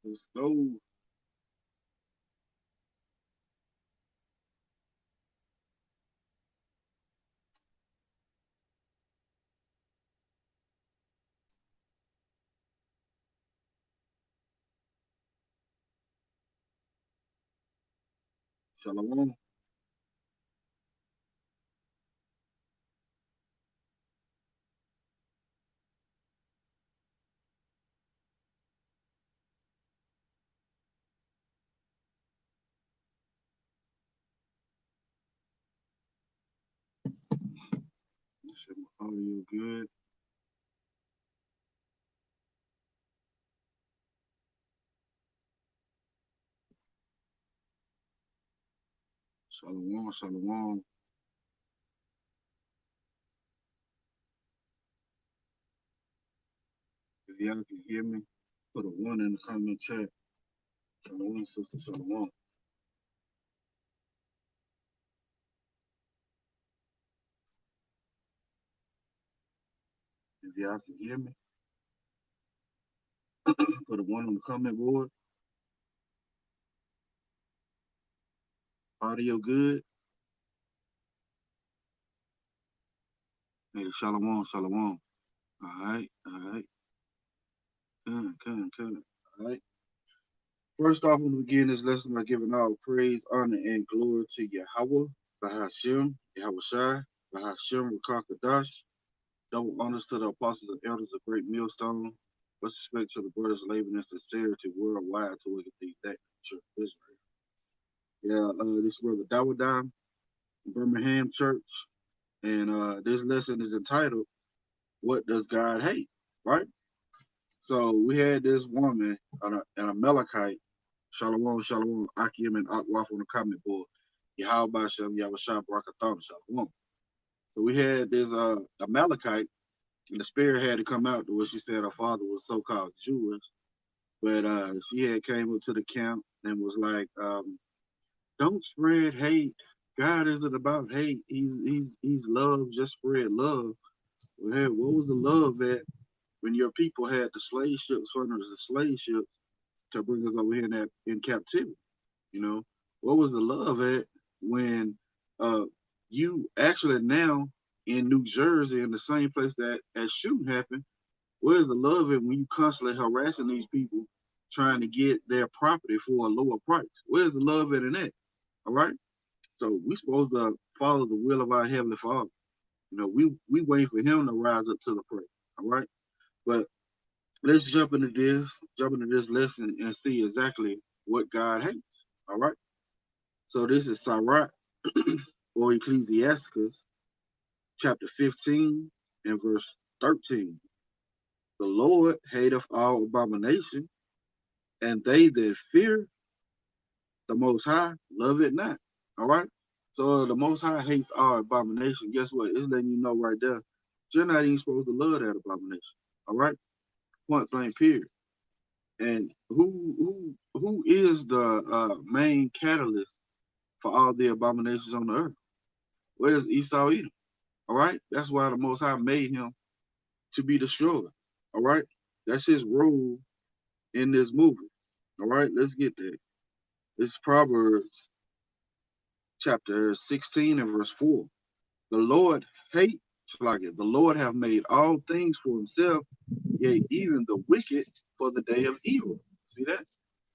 Let's go. Shalom. Shit, my audio good. Shalom, shalom. If y'all can hear me, put a one in the comment chat. Shalom, sister, shalom. If y'all can hear me, put a one on the comment board. Audio good. Hey, shalom, shalom. All right, all right. Good. All right. First off, I'm going to begin this lesson by giving all praise, honor, and glory to Yahawah, Bahashem, Yahweh Shai, Bahashem, Rakakadash. Double honors to the apostles and elders of Great Millstone. Much respect to the brothers laboring in sincerity worldwide to wicked things that Church of Israel. Yeah, this brother Dawadah, Birmingham Church, and this lesson is entitled, What Does God Hate? Right? So we had this woman, an Amalekite, Shalom, Shalom, Akim, and Akwaf on the comment board. Yahawah Bashem, Yahushua, Barakathon, Shalom. So we had this Amalekite, and the spirit had to come out to what she said her father was so-called Jewish, but she had came up to the camp and was like, "Don't spread hate. God isn't about hate. He's love. Just spread love." Well, hey, what was the love at when your people had the slave ships under the slave ships to bring us over here in captivity? You know, what was the love at when uh you actually now in New Jersey in the same place that shooting happened? Where's the love in when you constantly harassing these people trying to get their property for a lower price? Where's the love in that? All right. So we supposed to follow the will of our heavenly Father. You know, we wait for Him to rise up to the plate. All right. But let's jump into this lesson and see exactly what God hates. All right. So this is Sirach or Ecclesiasticus chapter 15 and verse 13. The Lord hateth all abomination, and they that fear the Most High love it not. All right. So the Most High hates all abomination. Guess what? It's letting you know right there. You're not even supposed to love that abomination. All right. Point blank. Period. And who is the main catalyst for all the abominations on the earth? Where's Esau Edom? All right. That's why the Most High made him to be destroyed. All right. That's his role in this movie. All right. Let's get there. It's Proverbs chapter 16 and verse 4. The Lord hate like it. The Lord have made all things for himself, yea, even the wicked for the day of evil. See that?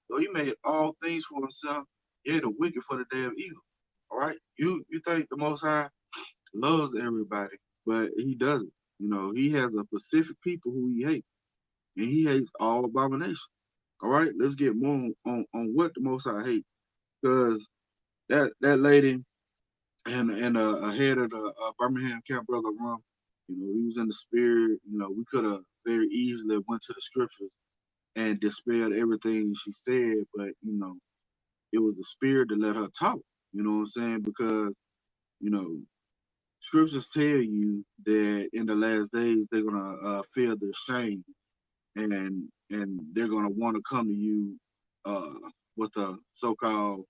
So he made all things for himself, yea, the wicked for the day of evil. All right? You think the Most High loves everybody, but he doesn't. You know, he has a specific people who he hates, and he hates all abomination. All right, let's get more on what the Most High hates, because that lady and ahead of the Birmingham camp, brother Rum, you know, he was in the spirit. You know, we could have very easily went to the scriptures and dispelled everything she said, but you know, it was the spirit that let her talk. You know what I'm saying? Because you know, scriptures tell you that in the last days they're gonna feel their shame, and they're gonna want to come to you uh, with a so-called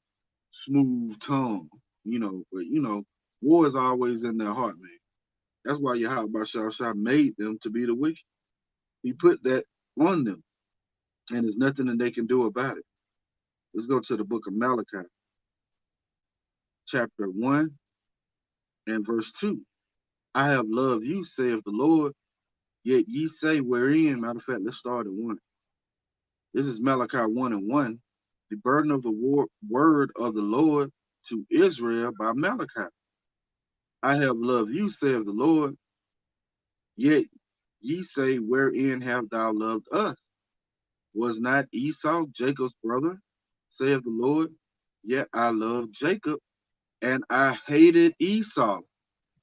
smooth tongue. You know, but you know, war is always in their heart, man. That's why Yahawah Shah made them to be the wicked. He put that on them. and there's nothing that they can do about it. Let's go to the book of Malachi, chapter 1 and verse 2. I have loved you, saith the Lord, yet ye say wherein. Matter of fact, let's start at 1. This is Malachi 1 and 1. The burden of the word of the Lord to Israel by Malachi. I have loved you, saith the Lord, yet ye say, wherein have thou loved us? Was not Esau Jacob's brother, saith the Lord? Yet I loved Jacob, and I hated Esau.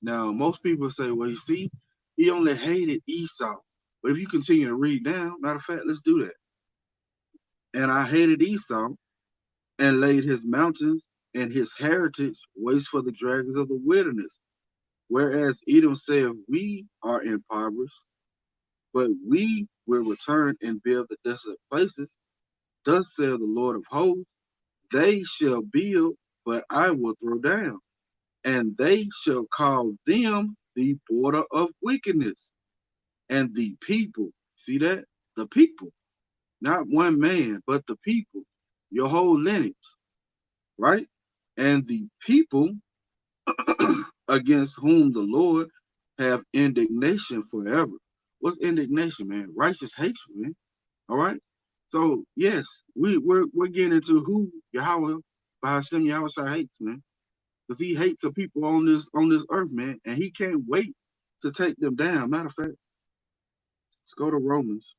Now, most people say, well, you see, he only hated Esau. But if you continue to read down, matter of fact, let's do that. And I hated Esau, and laid his mountains and his heritage waste for the dragons of the wilderness. Whereas Edom said, we are impoverished, but we will return and build the desolate places. Thus saith the Lord of hosts, they shall build, but I will throw down, and they shall call them the border of wickedness, and the people. See that? The people, not one man, but the people, your whole lineage, right? And the people against whom the Lord have indignation forever. What's indignation, man? Righteous hatred, man. All right. So yes, we're getting into who Yahawah by Hashem Yahweh hates, man, because he hates the people on this earth, man, and he can't wait to take them down. Matter of fact, let's go to Romans.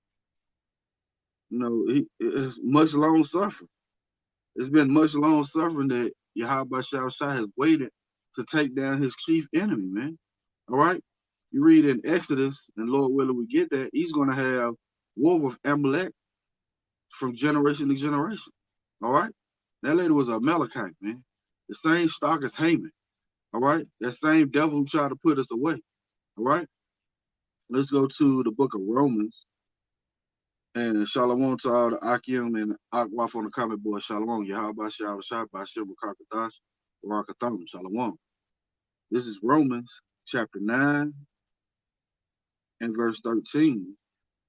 You know, it's much long suffering. It's been much long suffering that Yahweh Shai has waited to take down his chief enemy, man. All right. You read in Exodus, and Lord willing, we get that he's going to have war with Amalek from generation to generation. All right. That lady was a Amalekite, man. The same stock as Haman. All right. That same devil who tried to put us away. All right. Let's go to the book of Romans. And shalom to all the Akim and Akwaf on the comment board. Shalom. Yahawah Shah Bashir Rakakadash Barakatham. Shalom. This is Romans chapter 9 and verse 13.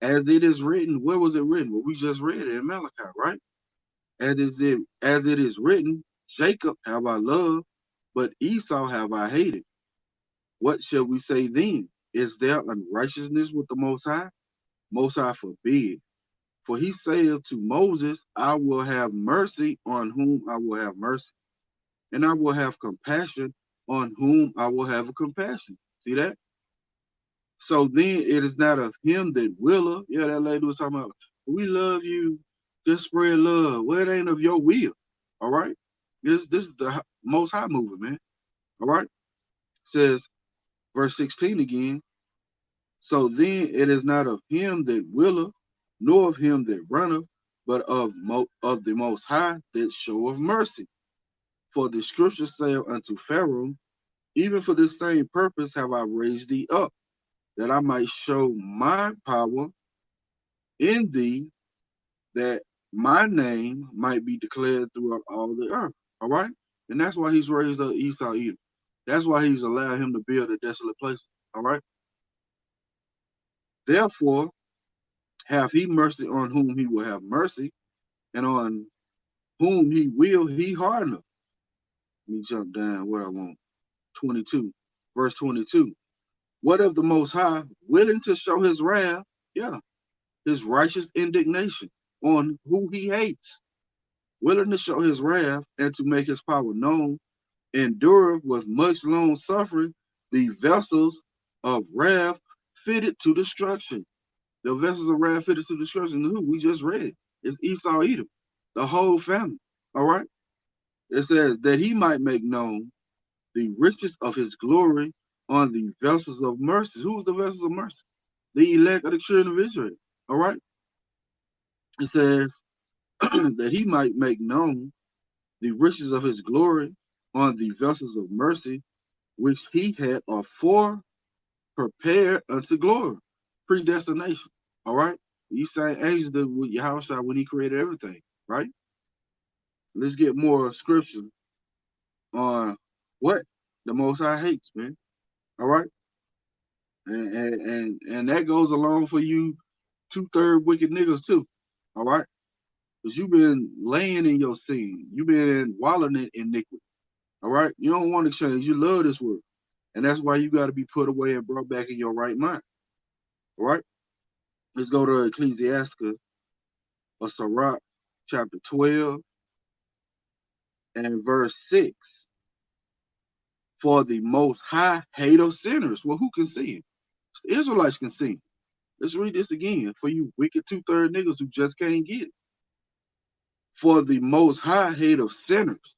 As it is written, where was it written? Well, we just read it in Malachi, right? As it is written, Jacob have I loved, but Esau have I hated. What shall we say then? Is there unrighteousness with the Most High? Most High forbid. For he saith to Moses, I will have mercy on whom I will have mercy, and I will have compassion on whom I will have compassion. See that? So then it is not of him that willeth. Yeah, that lady was talking about, we love you, just spread love. Well, it ain't of your will. All right? This is the Most High movement, man. All right? It says, verse 16 again, so then it is not of him that willeth, nor of him that runneth, but of the Most High that showeth mercy. For the scripture saith unto Pharaoh, even for this same purpose have I raised thee up, that I might show my power in thee, that my name might be declared throughout all the earth. All right? And that's why he's raised up Esau Edom. That's why he's allowed him to build a desolate place. All right? Therefore, have he mercy on whom he will have mercy, and on whom he will he harden. Let me jump down where I want. 22, verse 22. What of the Most High, willing to show his wrath, yeah, his righteous indignation on who he hates, willing to show his wrath and to make his power known, endure with much long suffering the vessels of wrath fitted to destruction. The vessels of wrath fitted to destruction. Who? We just read it. It's Esau Edom, the whole family. All right. It says that he might make known the riches of his glory on the vessels of mercy. Who's the vessels of mercy? The elect of the children of Israel. All right. It says that he might make known the riches of his glory on the vessels of mercy, which he had afore prepared unto glory. Predestination. All right. These same angels did with Yahawah when he created everything. Right. Let's get more scripture on what the Most High hates, man. All right. And that goes along for you 2/3 wicked niggas too. All right? Because you've been laying in your sin. You've been wallowing in iniquity. All right? You don't want to change. You love this world. And that's why you got to be put away and brought back in your right mind. All right? Let's go to Ecclesiastes or Sirach, chapter 12 and verse 6. For the most high hate of sinners. Well, who can sin? The Israelites can sin. Let's read this again for you wicked two-third niggas who just can't get it. For the most high hate of sinners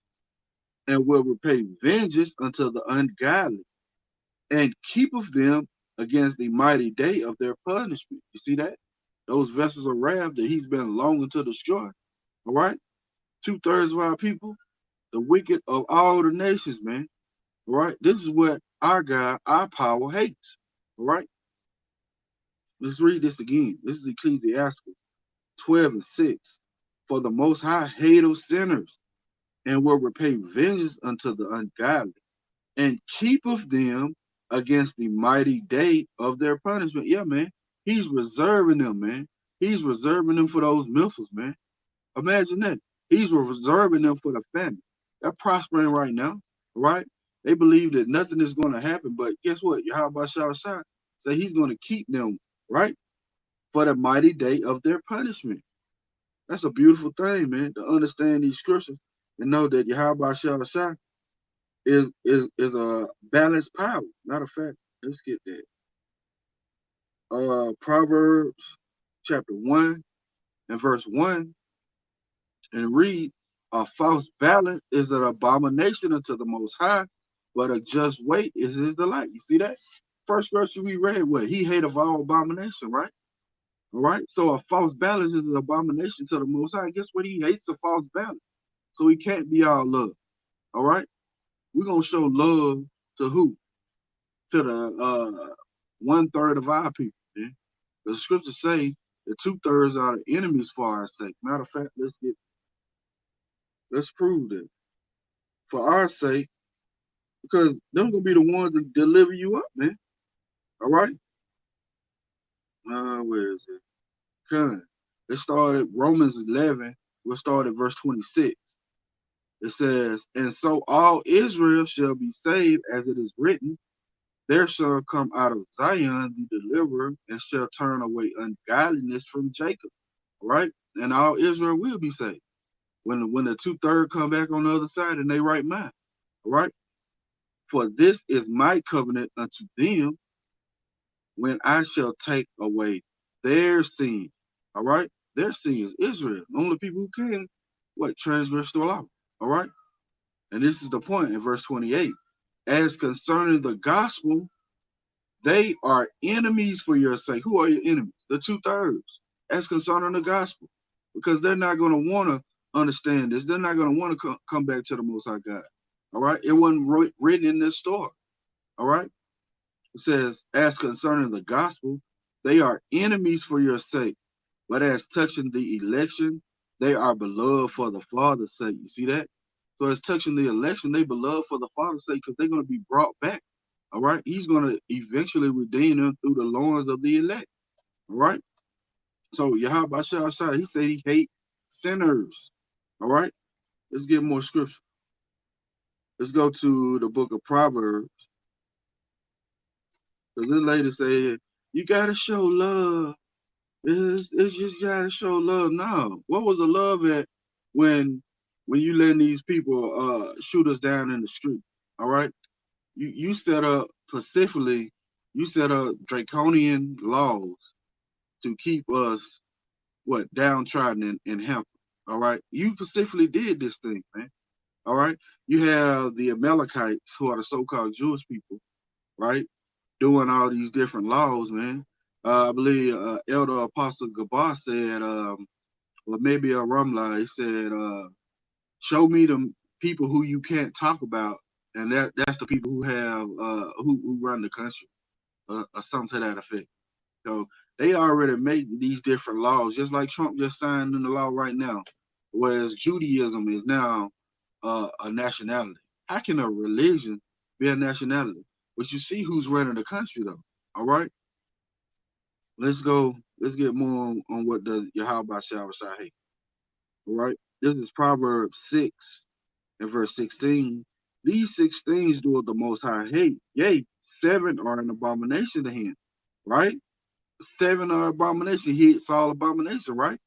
and will repay vengeance unto the ungodly and keepeth them against the mighty day of their punishment. You see that? Those vessels of wrath that he's been longing to destroy. All right? Two-thirds of our people, the wicked of all the nations, man. All right? This is what our God, our power hates. All right? Let's read this again. This is Ecclesiastes 12 and 6. For the Most High hate of sinners and will repay vengeance unto the ungodly and keepeth them against the mighty day of their punishment. Yeah, man. He's reserving them, man. He's reserving them for those missiles, man. Imagine that. He's reserving them for the famine. They're prospering right now, right? They believe that nothing is going to happen, but guess what? Yahawah Shah say he's going to keep them, right? For the mighty day of their punishment. That's a beautiful thing, man, to understand these scriptures and know that Yahawah Shah is a balanced power, not a fact. Let's get that. Proverbs chapter 1 and verse 1 and read, a false balance is an abomination unto the Most High, but a just weight is his delight. You see that? First verse we read, what? He hate of all abomination, right? All right. So a false balance is an abomination to the Most High. Guess what? He hates a false balance. So he can't be all love. All right. We're going to show love to who? To the 1/3 of our people. Man. The scriptures say that 2/3 are the enemies for our sake. Matter of fact, let's prove that for our sake, because them gonna be the ones that deliver you up, man. All right. Where is it? Come. Let's start at Romans 11. We'll start at verse 26. It says, and so all Israel shall be saved, as it is written, there shall come out of Zion the deliverer, and shall turn away ungodliness from Jacob. All right? And all Israel will be saved. When the 2/3 come back on the other side and they right mind. All right? For this is my covenant unto them when I shall take away their sin. All right? Their sin is Israel. Only people who can, transgress the law. All right? And this is the point in verse 28. As concerning the gospel, they are enemies for your sake. Who are your enemies? The 2/3. As concerning the gospel. Because they're not going to want to understand this. They're not going to want to come back to the Most High God. All right? It wasn't written in this story. All right? It says, as concerning the gospel, they are enemies for your sake. But as touching the election, they are beloved for the Father's sake. You see that? So as touching the election, they beloved for the Father's sake because they're going to be brought back. All right? He's going to eventually redeem them through the loins of the elect. All right? So Yahawah Shah, he said he hates sinners. All right? Let's get more scripture. Let's go to the book of Proverbs. Because this lady said, you got to show love. It's just gotta show love now. What was the love at when you letting these people shoot us down in the street? All right, you set up specifically, you set up draconian laws to keep us downtrodden and hampered. All right, you specifically did this thing, man. All right, you have the Amalekites, who are the so-called Jewish people, right, doing all these different laws, man. I believe Elder Apostle Gabar said, or maybe a Rumla, he said, show me the people who you can't talk about, and that's the people who have who run the country, or something to that effect. So they already made these different laws, just like Trump just signed in the law right now, whereas Judaism is now a nationality. How can a religion be a nationality? But you see who's running the country, though. All right. Let's get more on what the Yahawah shall hate. All right. This is Proverbs 6 and verse 16. These 6 things do the Most High hate. Yea, 7 are an abomination to him. Right? 7 are abomination. He hates all abomination, right?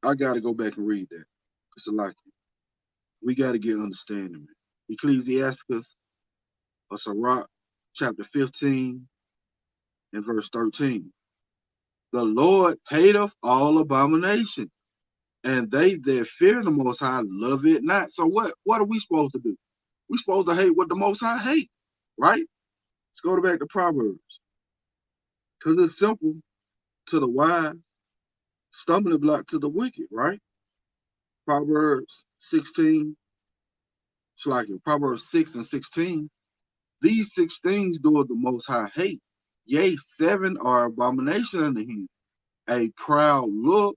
I gotta go back and read that. It's a lot. We gotta get understanding, man. Ecclesiasticus or Sirach, chapter 15 and verse 13. The Lord hateth all abomination, and they that fear the Most High love it not. So what are we supposed to do? We supposed to hate what the Most High hate, right? Let's go back to Proverbs, because it's simple to the wise, stumbling block to the wicked, right? Proverbs 16, it's like it, Proverbs 6 and 16. These 6 things doeth the Most High hate. Yea, 7 are abomination unto him. A proud look,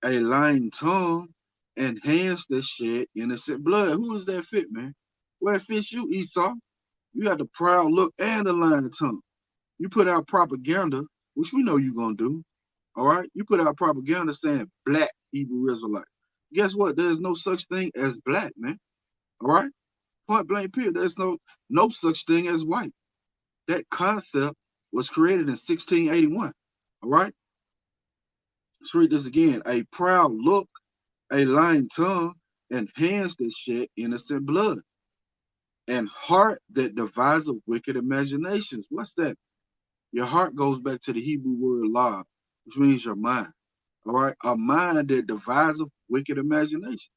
a lying tongue, and hands that shed innocent blood. Who does that fit, man? Well, it fits you, Esau. You got the proud look and the lying tongue. You put out propaganda, which we know you're going to do. All right? You put out propaganda saying black Hebrew Israelite. Guess what? There's no such thing as black, man. All right? Point blank period. There's no such thing as white. That concept was created in 1681. All right? Let's read this again. A proud look, a lying tongue, and hands that shed innocent blood, and heart that devises wicked imaginations. What's that? Your heart goes back to the Hebrew word la, which means your mind. All right? A mind that devises wicked imagination.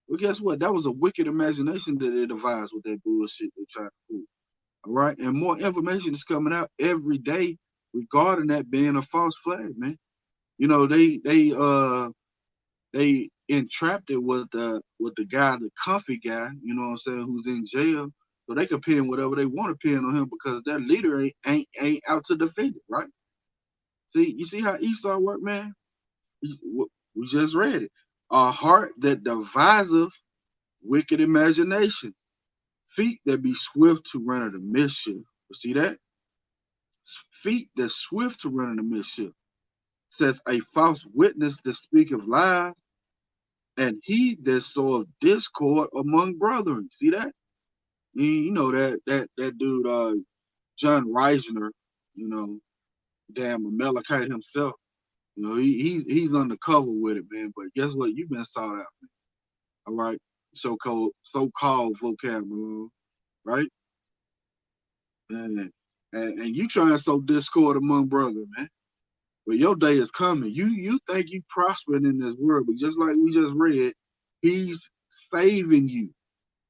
Well, guess what? That was a wicked imagination that they devised with that bullshit they tried to pull. All right? And more information is coming out every day regarding that being a false flag, man. You know, they entrapped it with the guy, the comfy guy, you know what I'm saying, who's in jail. So they can pin whatever they want to pin on him because their leader ain't out to defend it, right? See, you see how Esau worked, man? We just read it. A heart that deviseth wicked imagination, feet that be swift to run into mischief. You see that? Feet that swift to run into mischief. Says a false witness that speaketh lies, and he that soweth discord among brethren. See that? You know that dude John Reisner, you know, damn Amalekite himself. You know, he's undercover with it, man. But guess what? You've been sought out, man. All right. So-called vocabulary, right? And you trying to sow discord among brethren, man. But your day is coming. You think you prospering in this world, but just like we just read, he's saving you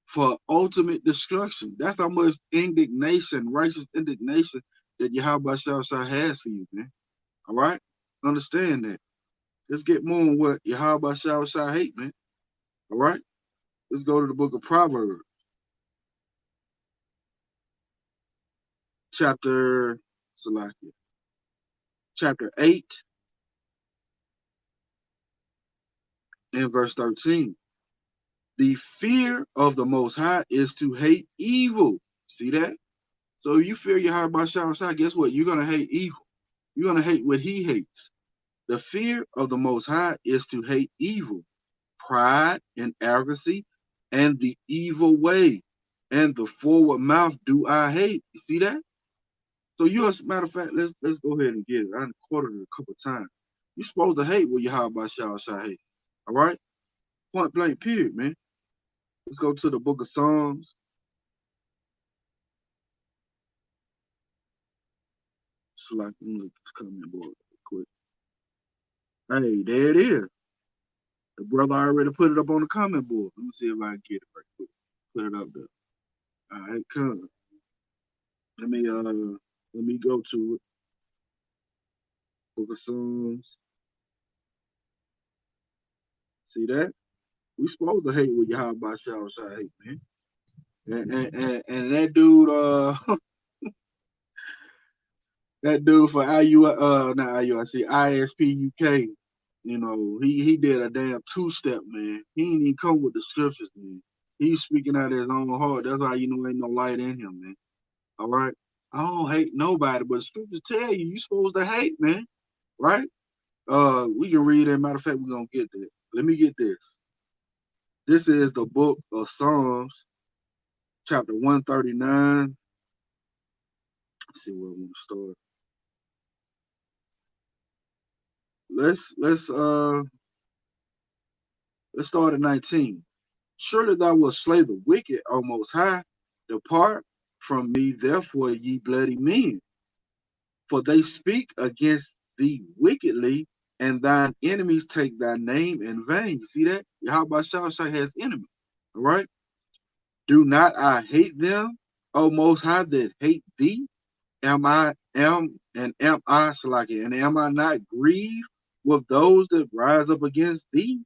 for ultimate destruction. That's how much indignation, righteous indignation that Yahawah Shah has for you, man. All right? Understand that. Let's get more on what Yahawah Shah hate, man. All right? Let's go to the book of Proverbs, chapter Salakia, chapter 8 and verse 13. The fear of the Most High is to hate evil. See that? So if you fear Yahawah Shah, guess what? You're going to hate evil. You're going to hate what he hates. The fear of the Most High is to hate evil, pride and arrogancy, and the evil way, and the forward mouth do I hate. You see that? So you, as a matter of fact, let's go ahead and get it. I quoted it a couple of times. You're supposed to hate what Yahawah Shah hate. All right? Point blank period, man. Let's go to the book of Psalms. Select the comment board real quick. Hey, there it is. The brother already put it up on the comment board. Let me see if I can get it right quick. Put it up there. All right, come. Let me go to it. Book of Psalms. See that? We supposed to hate what Yahawah Shah hate, man. And that dude, that dude for not IUIC, ISP UK, you know, he did a damn two-step, man. He ain't even come with the scriptures, man. He's speaking out of his own heart. That's why you know ain't no light in him, man. All right? I don't hate nobody, but scripture tell you you supposed to hate, man. Right? We can read it. Matter of fact, we're gonna get there. Let me get this. This is the book of Psalms, chapter 139. Let's see where I want to start. Let's start at 19. Surely thou wilt slay the wicked, O Most High. Depart from me, therefore, ye bloody men, for they speak against thee wickedly, and thine enemies take thy name in vain. You see that? Yahweh Shah has enemies. All right. Do not I hate them, O Most High, that hate thee? Am I not grieved with those that rise up against thee?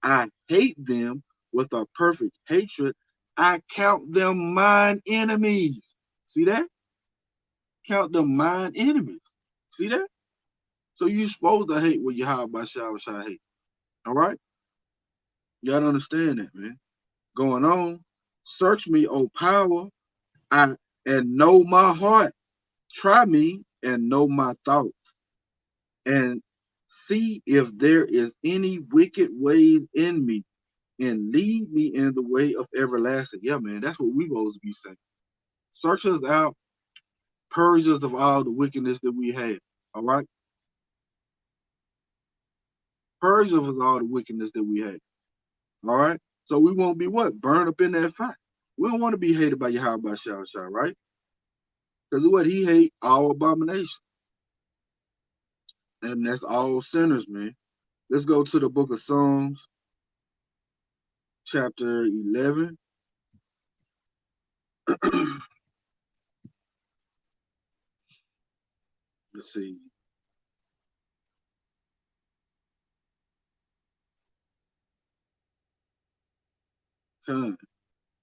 I hate them with a perfect hatred. I count them mine enemies. See that? Count them mine enemies. See that? So you supposed to hate what Yahweh Shah hate. All right? You gotta understand that, man. Going on. Search me, O power, I and know my heart. Try me and know my thoughts, and see if there is any wicked ways in me, and lead me in the way of everlasting. Yeah, man, that's what we supposed to be saying. Search us out, purge us of all the wickedness that we have. All right? Purge us of all the wickedness that we have. All right? So we won't be what? Burned up in that fire. We don't want to be hated by Yahweh Shah, right? Because what he hate, all abomination. And that's all sinners, man. Let's go to the book of Psalms, chapter 11. Let's see.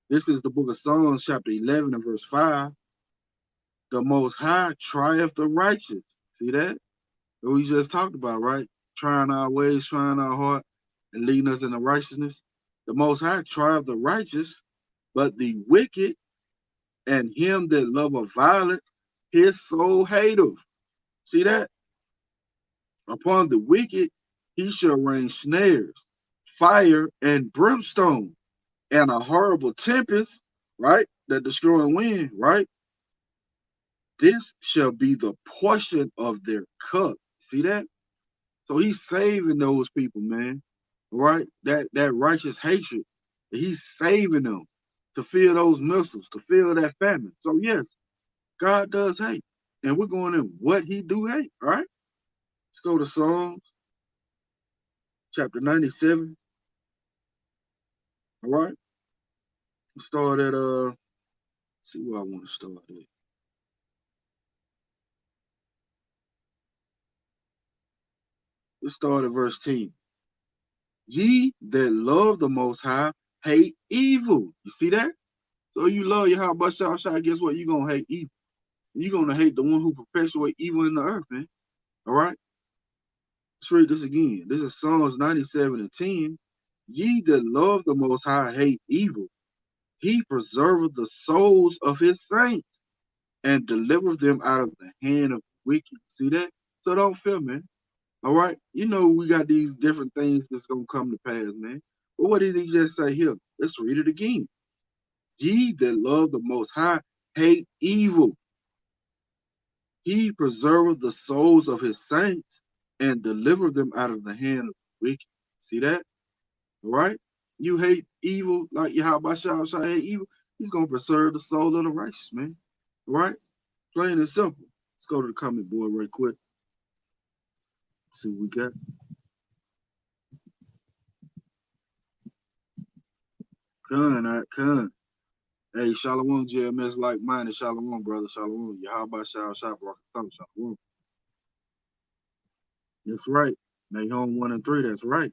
This is the book of Psalms, chapter 11 and verse 5. The Most High trieth the righteous. See that? That we just talked about, right? Trying our ways, trying our heart, and leading us into righteousness. The Most High trieth the righteous, but the wicked and him that loveth violence, his soul hateth. See that? Upon the wicked he shall rain snares, fire and brimstone, and a horrible tempest, right? That destroying wind, right? This shall be the portion of their cup. See that? So he's saving those people, man. Right? That righteous hatred. He's saving them to feel those missiles, to feel that famine. So yes, God does hate. And we're going in what he do hate, all right? Let's go to Psalms chapter 97. All right. Let's start at see where I want to start at. Let's start at verse 10. Ye that love the Most High hate evil. You see that? So you love Yahweh Shah, guess what? You're going to hate evil. You're going to hate the one who perpetuates evil in the earth, man. All right? Let's read this again. This is Psalms 97 and 10. Ye that love the Most High hate evil. He preserveth the souls of his saints and delivereth them out of the hand of the wicked. See that? So don't fear, man. All right? You know we got these different things that's going to come to pass, man. But what did he just say here? Let's read it again. Ye that love the Most High hate evil. He preserveth the souls of his saints and delivereth them out of the hand of the wicked. See that? All right? You hate evil like Yahweh Shah hate evil. He's going to preserve the soul of the righteous, man. All right? Plain and simple. Let's go to the comment board right quick. See what we got. Con. Hey, Shalom, JMS like minded. Shalom, brother. Shalom. Yahweh Shah Shalom. That's right. Nahum 1 and 3. That's right.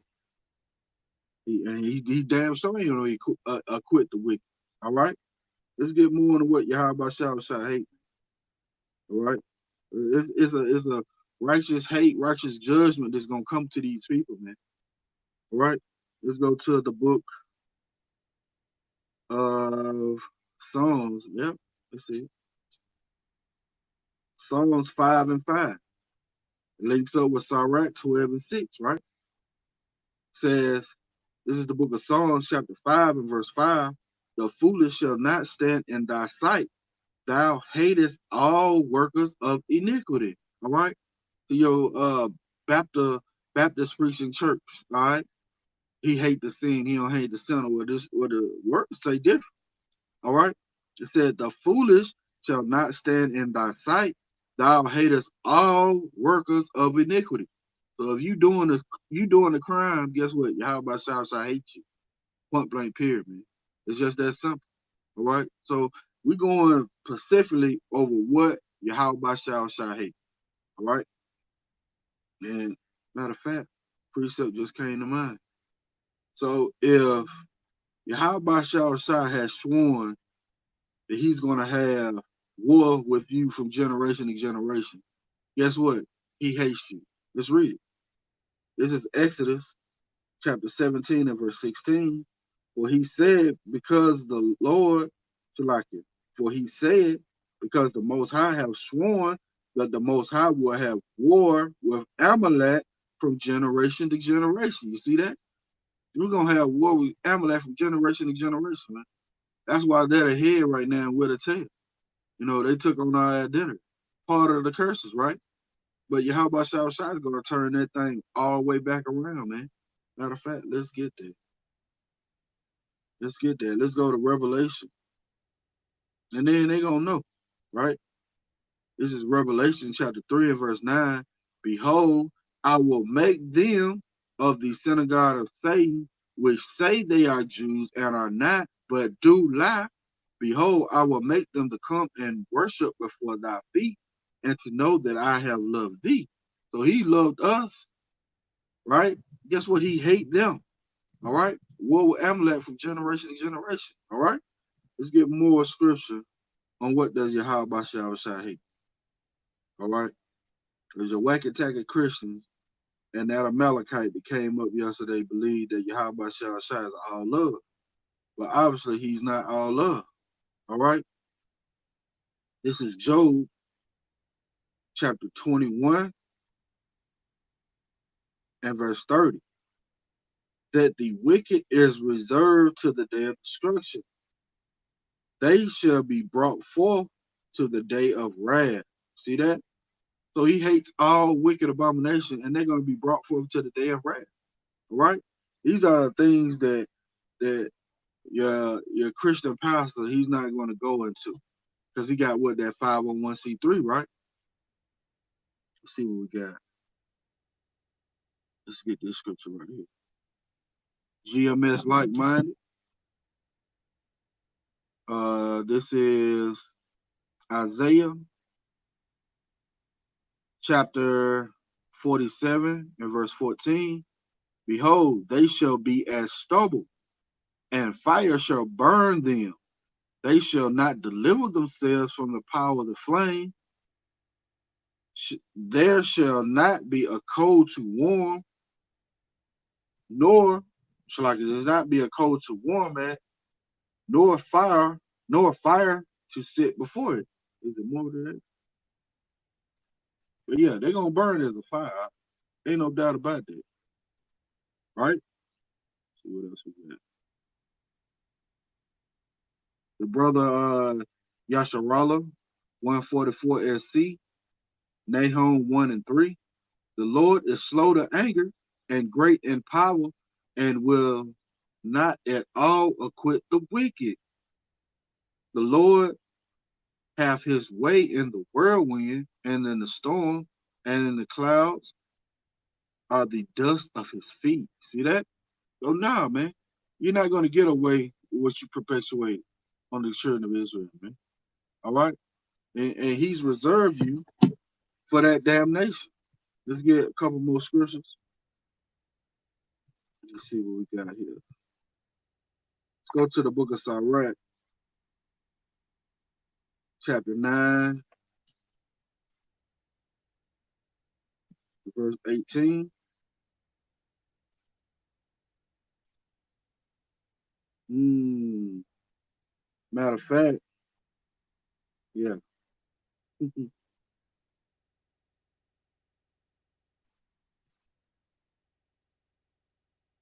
He damn sure ain't gonna acquit the wicked. All right. Let's get more into what Yahweh Shah hate. All right. It's a righteous hate, righteous judgment that's gonna come to these people, man. All right. Let's go to the book of Psalms. Yep. Let's see. Psalms 5 and 5. It links up with Sirach 12 and 6, right? Says, this is the book of Psalms, chapter 5 and verse 5. The foolish shall not stand in thy sight. Thou hatest all workers of iniquity. All right? To your Baptist preaching church, all right? He hate the sin, he don't hate the sinner. What the words say different. All right? It said, the foolish shall not stand in thy sight. Thou hatest all workers of iniquity. So if you doing the crime, guess what? Yahawah shall hate you. Point blank period, man. It's just that simple. All right. So we're going specifically over what Yahawah shall hate. All right. And matter of fact, precept just came to mind. So if Yahawah shall has sworn that he's gonna have war with you from generation to generation, guess what? He hates you. Let's read it. This is Exodus chapter 17 and verse 16. For he said, because the Lord, Shalakia, for he said, because the Most High have sworn that the Most High will have war with Amalek from generation to generation. You see that? We're going to have war with Amalek from generation to generation, man. That's why they're the head right now and we're the tail. You know, they took on our identity. Part of the curses, right? But Yahawah Shah is going to turn that thing all the way back around, man. Matter of fact, let's get there. Let's get there. Let's go to Revelation. And then they're going to know, right? This is Revelation chapter 3 and verse 9. Behold, I will make them of the synagogue of Satan, which say they are Jews and are not, but do lie. Behold, I will make them to come and worship before thy feet, and to know that I have loved thee. So he loved us, right? Guess what? He hate them. All right. War with Amalek from generation to generation. All right. Let's get more scripture on what does Yahawah Shah hate. All right. There's a whack attack of Christians, and that Amalekite that came up yesterday believed that Yahawah Shah is all love. But obviously he's not all love. All right. This is Job chapter 21 and verse 30. That the wicked is reserved to the day of destruction. They shall be brought forth to the day of wrath. See that? So he hates all wicked abomination, and they're going to be brought forth to the day of wrath. All right? These are the things that your Christian pastor, he's not going to go into. Because he got what, that 501c3, right? Let's see what we got. Let's get this scripture right here. GMS like-minded. This is Isaiah chapter 47 and verse 14. Behold, they shall be as stubble, and fire shall burn them. They shall not deliver themselves from the power of the flame. There shall not be a cold to warm, nor shall like there not be a cold to warm at, nor fire to sit before it. Is it more than that? But yeah, they're gonna burn as a fire. Ain't no doubt about that. Right? Let's see what else we got. The brother Yasharallah, 144 SC, Nahum 1 and 3. The Lord is slow to anger and great in power, and will not at all acquit the wicked. The Lord hath his way in the whirlwind, and in the storm, and in the clouds are the dust of his feet. See that? So nah, man, you're not going to get away with what you perpetuate on the children of Israel, man. All right? And he's reserved you for that damnation. Let's get a couple more scriptures. Let's see what we got here. Let's go to the book of Sirach, chapter 9, verse 18. Matter of fact, yeah.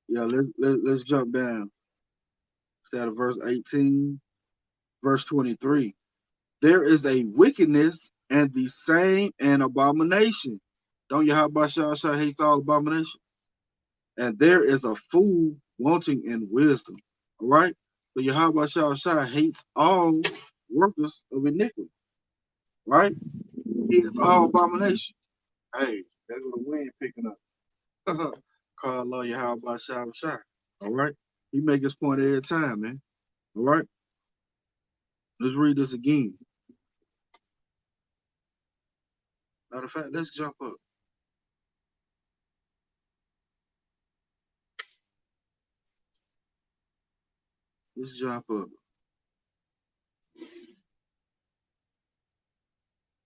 Yeah, let's jump down. Instead of verse 18, verse 23. There is a wickedness and the same an abomination. Don't Yahawah Shah hates all abomination? And there is a fool wanting in wisdom. All right? So Yahawah Shah hates all workers of iniquity. Right? He is all abomination. Hey, that's what the wind picking up. Call Allah Yahawah Shah. All right? He make his point every time, man. All right? Let's read this again. Matter of fact, let's jump up. Let's jump up.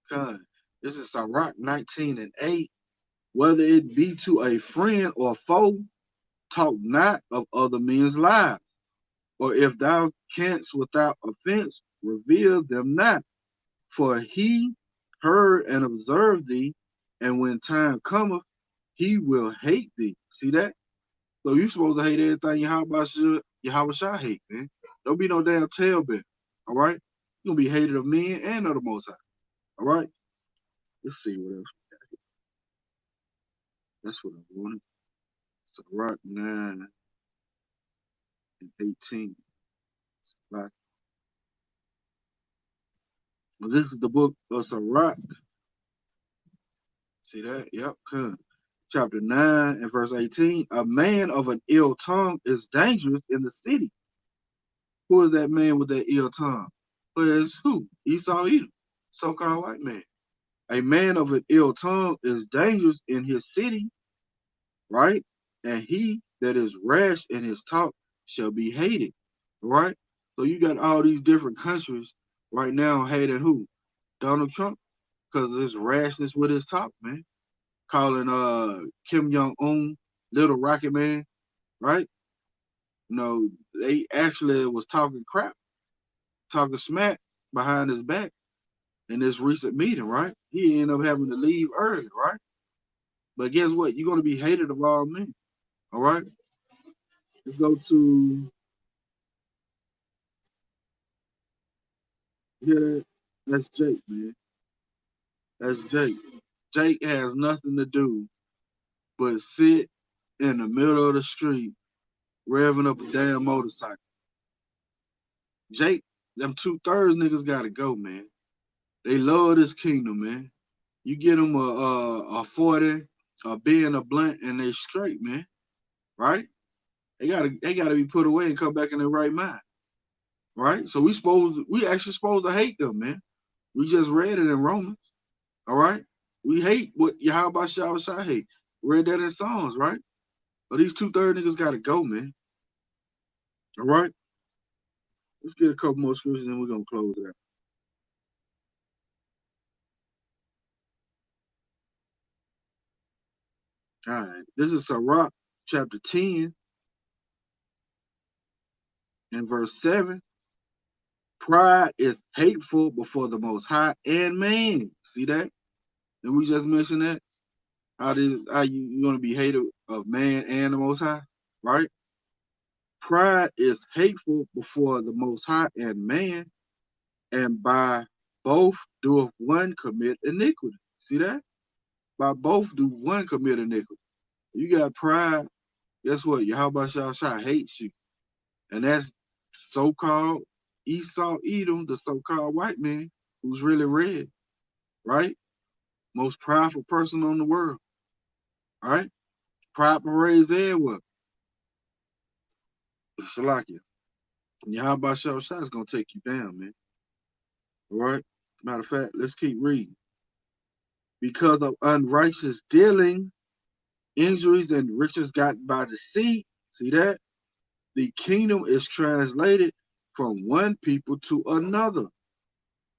God, this is Sirach 19 and 8. Whether it be to a friend or foe, talk not of other men's lives. Or if thou canst without offense, reveal them not. For he heard and observed thee, and when time cometh, he will hate thee. See that? So you supposed to hate everything Yahawah Shah hate, man. Don't be no damn tailbearer. All right? You're gonna be hated of men and of the Most High. All right? Let's see what else. That's what I wanted. Sirach 9 and 18. Like, well, this is the book of Sirach. See that? Yep. Good. Chapter 9 and verse 18. A man of an ill tongue is dangerous in the city. Who is that man with that ill tongue? Well, it's who? Esau Edom, so-called white man. A man of an ill tongue is dangerous in his city, right? And he that is rash in his talk shall be hated, right? So you got all these different countries right now hating who? Donald Trump, because of his rashness with his talk, man. Calling Kim Jong-un little rocket man, right? You know, they actually was talking crap, talking smack behind his back in this recent meeting, right? He ended up having to leave early, right? But guess what? You're gonna be hated of all men. All right. Let's go to hear that. That's Jake, man. That's Jake. Jake has nothing to do but sit in the middle of the street revving up a damn motorcycle. Jake, them 2/3 niggas gotta go, man. They love this kingdom, man. You get them a 40, a being a blunt, and they straight, man. Right? They gotta be put away and come back in their right mind. Right? So we actually supposed to hate them, man. We just read it in Romans. All right? We hate what Yahawah Shah hate. Read that in Psalms, right? But these 2/3 niggas gotta go, man. All right? Let's get a couple more scriptures and we're gonna close it out. All right. This is Sirach chapter 10 and verse 7. Pride is hateful before the Most High and man. See that? And we just mentioned that. How you gonna be hated of man and the Most High, right? Pride is hateful before the Most High and man, and by both doeth one commit iniquity. See that? By both do one commit iniquity. You got pride. Guess what? Yahawah Shah hates you, and that's so-called Esau Edom, the so-called white man who's really red, right? Most prideful person on the world, right? Pride parades everywhere. Shalakia. Yahawah Shah is gonna take you down, man. All right. Matter of fact, let's keep reading. Because of unrighteous dealing, injuries and riches gotten by deceit. See that? The kingdom is translated from one people to another.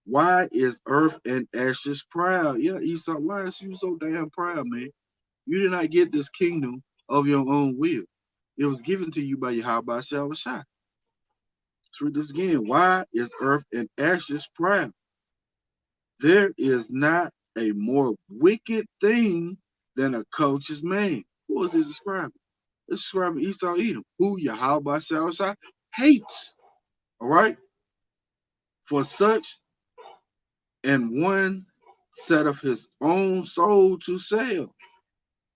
Why is earth and ashes proud? Yeah, Esau, why is you so damn proud, man? You did not get this kingdom of your own will. It was given to you by Yahawah Shah. Let's read this again. Why is earth and ashes proud? There is not a more wicked thing than a covetous man. Who is he describing? It's describing Esau Edom, who Yahawah Shah hates. All right? For such and one set of his own soul to sell.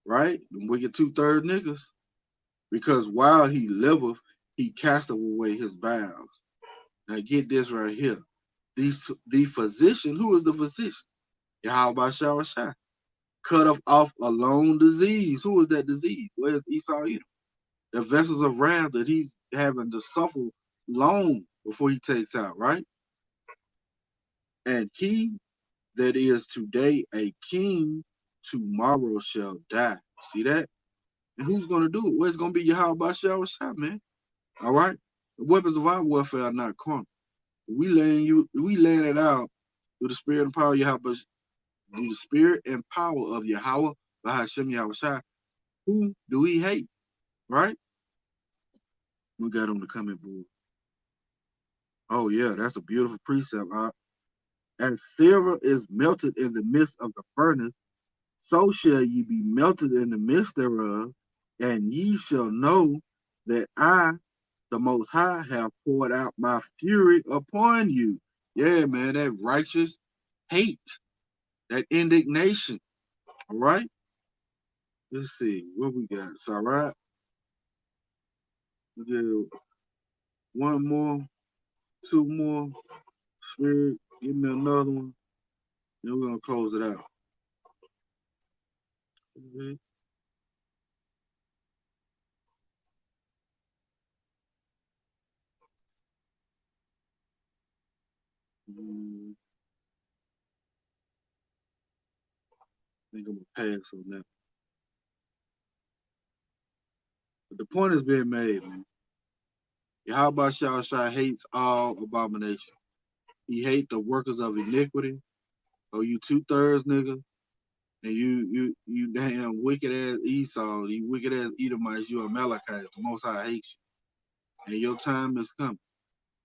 Right? Them wicked 2/3 niggas. Because while he liveth, he casteth away his vows. Now get this right here. The physician, who is the physician? Yahawah Shah. Cut off a lone disease. Who is that disease? Where's Esau Edom? The vessels of wrath that he's having to suffer long before he takes out, right? And he that is today a king, tomorrow shall die. See that? And who's going to do it? Well, it's going to be Yahawah Shah, man. All right? The weapons of our warfare are not carnal. We laying it out through the spirit and power of Yahawah, through the spirit and power of Yahawah, Bahashem Yahweh. Who do we hate? Right? We got on the comment board. Oh yeah, that's a beautiful precept. As silver is melted in the midst of the furnace, so shall ye be melted in the midst thereof, and ye shall know that I, the Most High, have poured out my fury upon you. Yeah, man, that righteous hate, that indignation. All right? Let's see what we got. It's all right. We get one more, two more. Spirit, give me another one. Then we're gonna close it out. Okay. I think I'm gonna pass on that. But the point is being made, man. Yahawah Shah hates all abomination. He hates the workers of iniquity. Oh, you 2/3 nigga, and you damn wicked ass Esau, you wicked ass Edomites, you Amalekites. The Most High hates you, and your time is coming.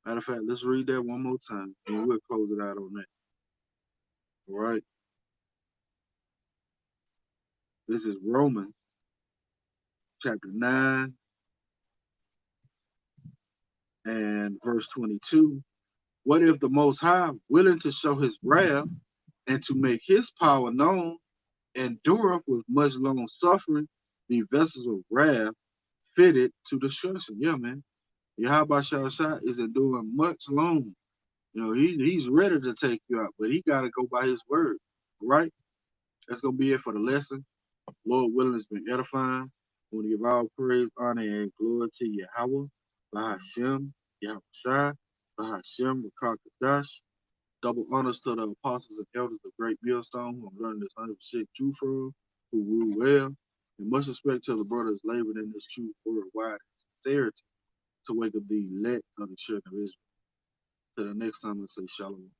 Matter of fact, let's read that one more time, and we'll close it out on that. All right. This is Romans chapter 9 and verse 22. What if the Most High, willing to show his wrath and to make his power known, endureth with much long suffering the vessels of wrath fitted to destruction? Yeah, man. Yahawah Shah is enduring much long. You know, he's ready to take you out, but he got to go by his word. All right? That's going to be it for the lesson. Lord willing, it's been edifying. I want to give all praise, honor, and glory to Yahawah, Bahashem, Yahweh, Bahashem, Rakakadash. Double honors to the apostles and elders of Great Millstone, who I'm learning this 100% truth from, who rule well. And much respect to the brothers laboring in this truth worldwide and sincerity to wake up the elect of the children of Israel. Till the next time, I say shalom.